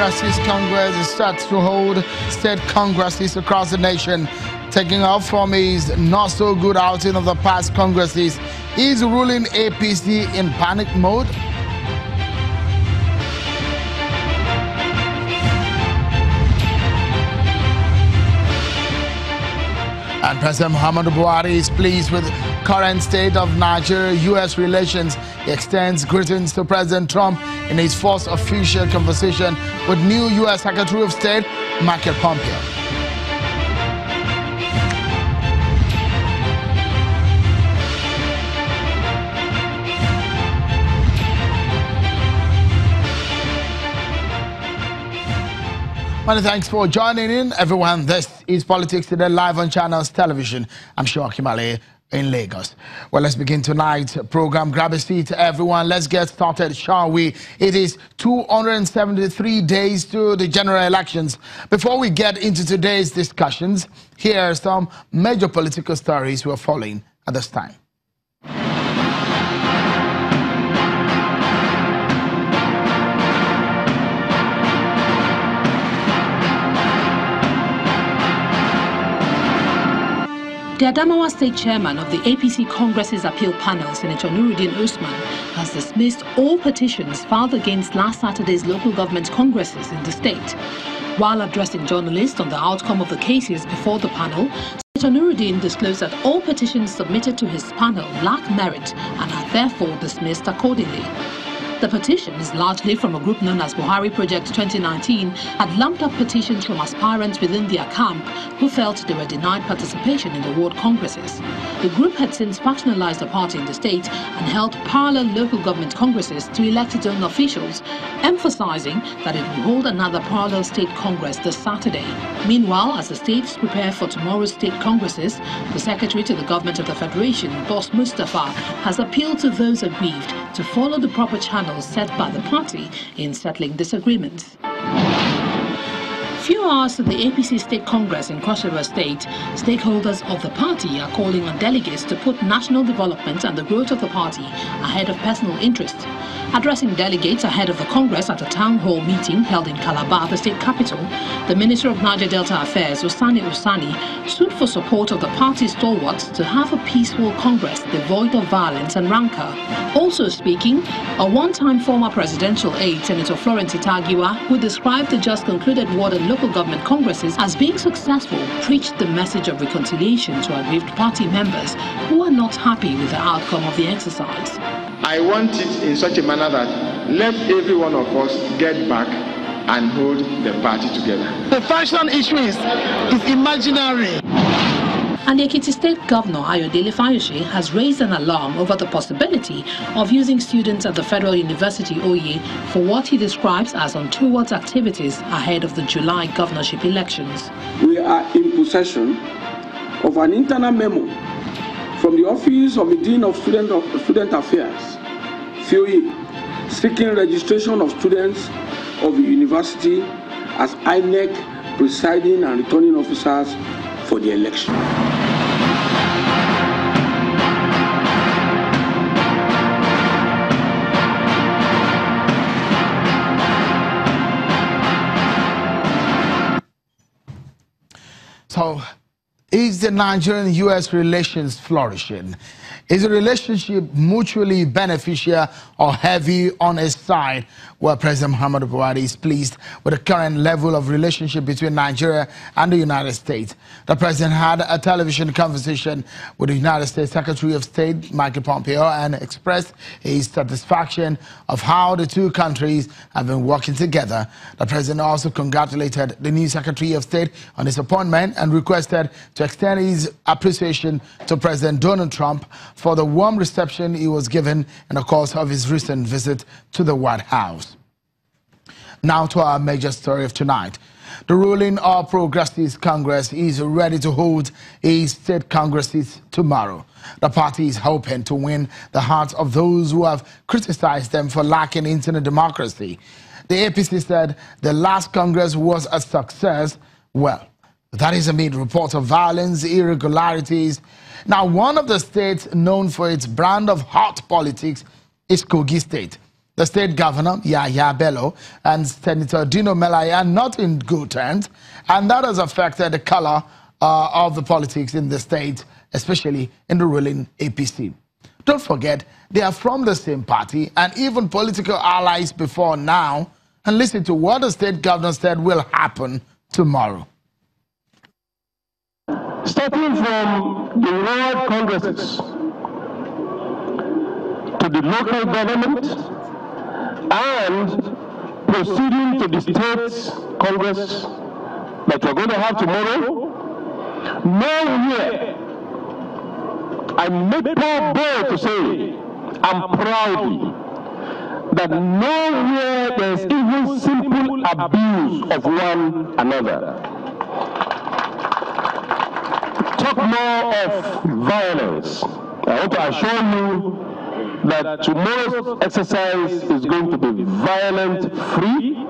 Progressive Congress is set to hold state congresses across the nation. Taking off from his not-so-good outing of the past congresses, is ruling APC in panic mode? And President Muhammadu Buhari is pleased with current state of Nigeria-U.S. relations. He extends greetings to President Trump in his first official conversation with new U.S. Secretary of State, Michael Pompeo. Many thanks for joining in, everyone. This is Politics Today live on Channels Television. I'm Shoakim Ali in Lagos. Well, let's begin tonight's program. Grab a seat, everyone. Let's get started, shall we? It is 273 days to the general elections. Before we get into today's discussions, here are some major political stories we're following at this time. The Adamawa State Chairman of the APC Congress's appeal panel, Senator Nuruddin Usman, has dismissed all petitions filed against last Saturday's local government congresses in the state. While addressing journalists on the outcome of the cases before the panel, Senator Nuruddin disclosed that all petitions submitted to his panel lack merit and are therefore dismissed accordingly. The petitions, largely from a group known as Buhari Project 2019, had lumped up petitions from aspirants within their camp who felt they were denied participation in the ward congresses. The group had since factionalized the party in the state and held parallel local government congresses to elect its own officials, emphasizing that it will hold another parallel state congress this Saturday. Meanwhile, as the states prepare for tomorrow's state congresses, the Secretary to the Government of the Federation, Boss Mustafa, has appealed to those aggrieved to follow the proper channels set by the party in settling disagreements. Few hours to the APC State Congress in Cross River State, stakeholders of the party are calling on delegates to put national development and the growth of the party ahead of personal interest. Addressing delegates ahead of the Congress at a town hall meeting held in Calabar, the state capital, the Minister of Niger Delta Affairs, Usani Usani, stood for support of the party's stalwarts to have a peaceful Congress devoid of violence and rancor. Also speaking, a one-time former presidential aide, Senator Florence Itagiwa, who described the just concluded ward and local government congresses as being successful, preached the message of reconciliation to aggrieved party members who are not happy with the outcome of the exercise. I want it in such a manner that let every one of us get back and hold the party together. The faction issue is imaginary. And the Ekiti State Governor, Ayodele Fayose, has raised an alarm over the possibility of using students at the Federal University, Oye, for what he describes as untoward activities ahead of the July governorship elections. We are in possession of an internal memo from the Office of the Dean of Student Affairs, FUE, seeking registration of students of the university as INEC presiding and returning officers for the election. So, is the Nigerian-U.S. relations flourishing? Is the relationship mutually beneficial or heavy on his side? Well, President Muhammadu Buhari is pleased with the current level of relationship between Nigeria and the United States. The president had a television conversation with the United States Secretary of State, Michael Pompeo, and expressed his satisfaction of how the two countries have been working together. The president also congratulated the new Secretary of State on his appointment and requested to extend his appreciation to President Donald Trump for the warm reception he was given in the course of his recent visit to the White House. Now to our major story of tonight. The ruling All Progressive Congress is ready to hold a state congresses tomorrow. The party is hoping to win the hearts of those who have criticized them for lacking internal democracy. The APC said the last Congress was a success. Well, that is amid reports of violence, irregularities. Now, one of the states known for its brand of hot politics is Kogi State. The state governor, Yahya Bello, and Senator Dino Melaye are not in good terms, and that has affected the color of the politics in the state, especially in the ruling APC. Don't forget, they are from the same party and even political allies before now. And listen to what the state governor said will happen tomorrow. Starting from the world congresses to the local government and proceeding to the states congress that we're going to have tomorrow, nowhere, I make no bold to say, I'm proud that nowhere there is even simple abuse of one another. Talk more of violence. I want to assure you that tomorrow's exercise is going to be violent-free.